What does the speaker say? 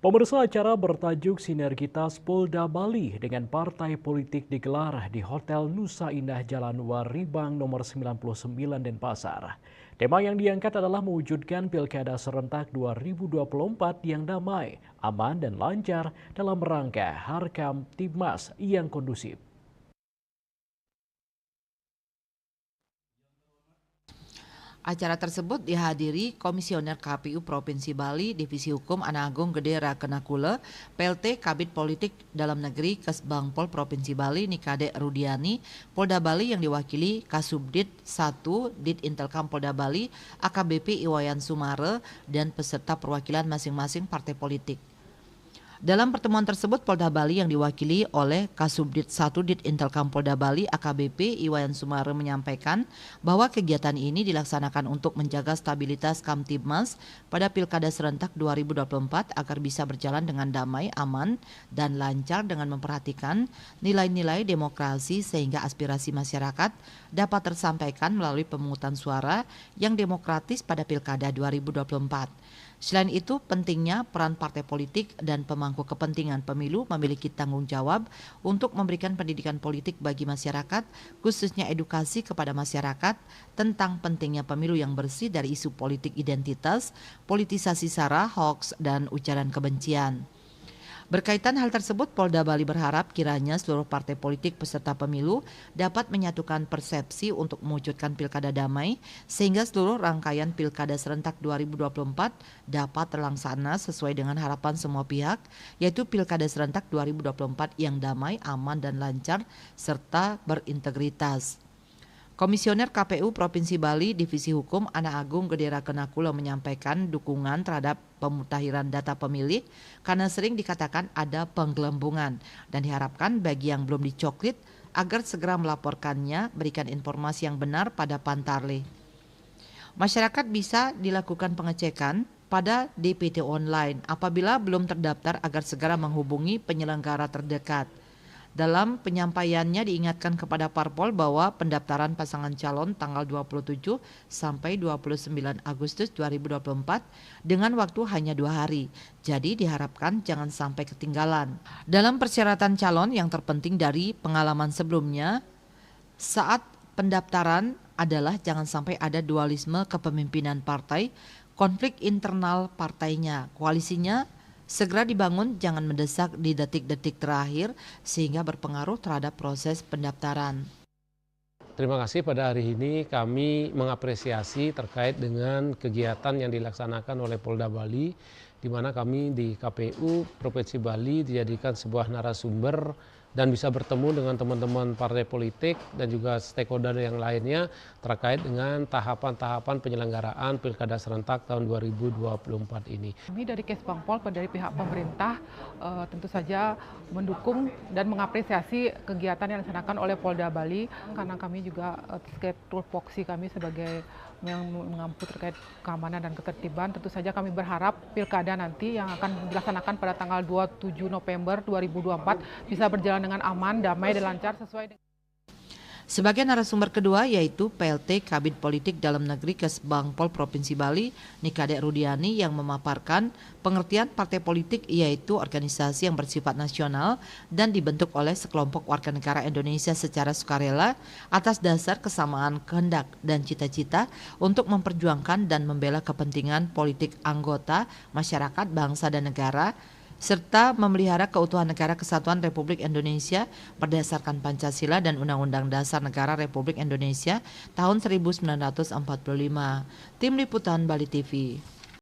Pemirsa, acara bertajuk Sinergitas Polda Bali dengan partai politik digelar di Hotel Nusa Indah Jalan Waribang nomor 99 Denpasar. Tema yang diangkat adalah mewujudkan Pilkada Serentak 2024 yang damai, aman dan lancar dalam rangka Harkam Tipmas yang kondusif. Acara tersebut dihadiri Komisioner KPU Provinsi Bali, Divisi Hukum Ana Agung Gede Rakenakula, PLT Kabid Politik Dalam Negeri Kesbangpol Provinsi Bali Nikade Rudiani, Polda Bali yang diwakili Kasubdit 1 Dit Intelkam Polda Bali, AKBP Iwayan Sumare, dan peserta perwakilan masing-masing partai politik. Dalam pertemuan tersebut, Polda Bali yang diwakili oleh Kasubdit 1 Dit Intelkam Polda Bali AKBP Iwayan Sumare menyampaikan bahwa kegiatan ini dilaksanakan untuk menjaga stabilitas Kamtibmas pada Pilkada Serentak 2024 agar bisa berjalan dengan damai, aman, dan lancar dengan memperhatikan nilai-nilai demokrasi sehingga aspirasi masyarakat dapat tersampaikan melalui pemungutan suara yang demokratis pada Pilkada 2024. Selain itu, pentingnya peran partai politik dan pemangku kepentingan pemilu memiliki tanggung jawab untuk memberikan pendidikan politik bagi masyarakat, khususnya edukasi kepada masyarakat tentang pentingnya pemilu yang bersih dari isu politik identitas, politisasi sara, hoaks, dan ujaran kebencian. Berkaitan hal tersebut, Polda Bali berharap kiranya seluruh partai politik peserta pemilu dapat menyatukan persepsi untuk mewujudkan pilkada damai sehingga seluruh rangkaian Pilkada Serentak 2024 dapat terlaksana sesuai dengan harapan semua pihak, yaitu Pilkada Serentak 2024 yang damai, aman, dan lancar serta berintegritas. Komisioner KPU Provinsi Bali Divisi Hukum Ana Agung Gede Rakenakula menyampaikan dukungan terhadap pemutahiran data pemilih karena sering dikatakan ada penggelembungan dan diharapkan bagi yang belum dicoklit agar segera melaporkannya, berikan informasi yang benar pada Pantarlih. Masyarakat bisa dilakukan pengecekan pada DPT online apabila belum terdaftar agar segera menghubungi penyelenggara terdekat. Dalam penyampaiannya diingatkan kepada parpol bahwa pendaftaran pasangan calon tanggal 27 sampai 29 Agustus 2024 dengan waktu hanya 2 hari. Jadi diharapkan jangan sampai ketinggalan. Dalam persyaratan calon yang terpenting dari pengalaman sebelumnya saat pendaftaran adalah jangan sampai ada dualisme kepemimpinan partai, konflik internal partainya, koalisinya segera dibangun, jangan mendesak di detik-detik terakhir sehingga berpengaruh terhadap proses pendaftaran. Terima kasih, pada hari ini kami mengapresiasi terkait dengan kegiatan yang dilaksanakan oleh Polda Bali, di mana kami di KPU Provinsi Bali dijadikan sebuah narasumber dan bisa bertemu dengan teman-teman partai politik dan juga stakeholder yang lainnya terkait dengan tahapan-tahapan penyelenggaraan Pilkada Serentak tahun 2024 ini. Kami dari Kesbangpol, dari pihak pemerintah tentu saja mendukung dan mengapresiasi kegiatan yang dilaksanakan oleh Polda Bali karena kami juga terkait tupoksi kami sebagai yang mengampu terkait keamanan dan ketertiban. Tentu saja kami berharap Pilkada nanti yang akan dilaksanakan pada tanggal 27 November 2024 bisa berjalan dengan aman, damai, dan lancar sesuai dengan. Sebagai narasumber kedua yaitu PLT Kabid Politik Dalam Negeri Kesbangpol Provinsi Bali Nikade Rudiani yang memaparkan pengertian partai politik yaitu organisasi yang bersifat nasional dan dibentuk oleh sekelompok warga negara Indonesia secara sukarela atas dasar kesamaan kehendak dan cita-cita untuk memperjuangkan dan membela kepentingan politik anggota, masyarakat, bangsa dan negara serta memelihara keutuhan negara kesatuan Republik Indonesia berdasarkan Pancasila dan Undang-Undang Dasar Negara Republik Indonesia tahun 1945. Tim Liputan Bali TV.